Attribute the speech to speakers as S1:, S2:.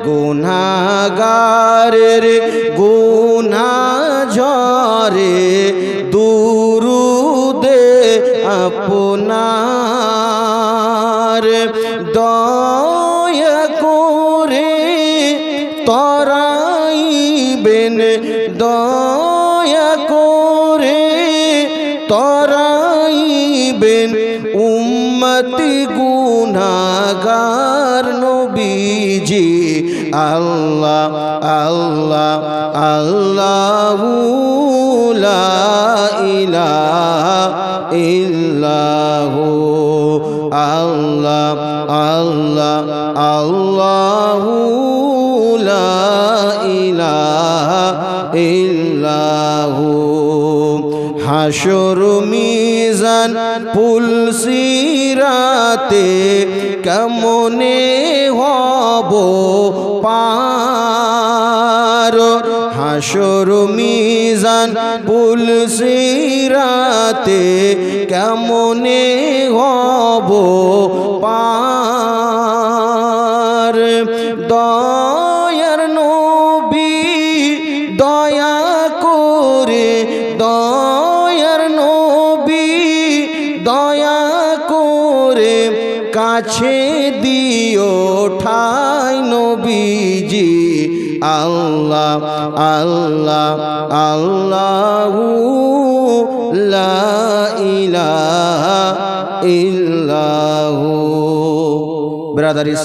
S1: গুনাহগারের গুনাহ ঝরে দুরুদে আপনার দয়া করে তরাইবেন দয়া করে তরাইবেন উম্মতি গুনাহগার নবীজি আল্লাহ আল্লাহ আল্লাহু লা ইলাহা ইল্লাহু আল্লাহ আল্লাহ আল্লাহু লা ইলাহা ইল্লাহু হাসর মিজান পুলসিরাতে কেমনে হব পার হাসর মিজান পুলসিরাতে কেমনে হব পার দয়ার নবী দয়া করে দয়ার নবী দয়া করে কাছে দিও ঠাই নবীজি আল্লাহ আল্লাহ আল্লাহু লা ইলাহা ইল্লাহু। ব্রাদার ইসলাম।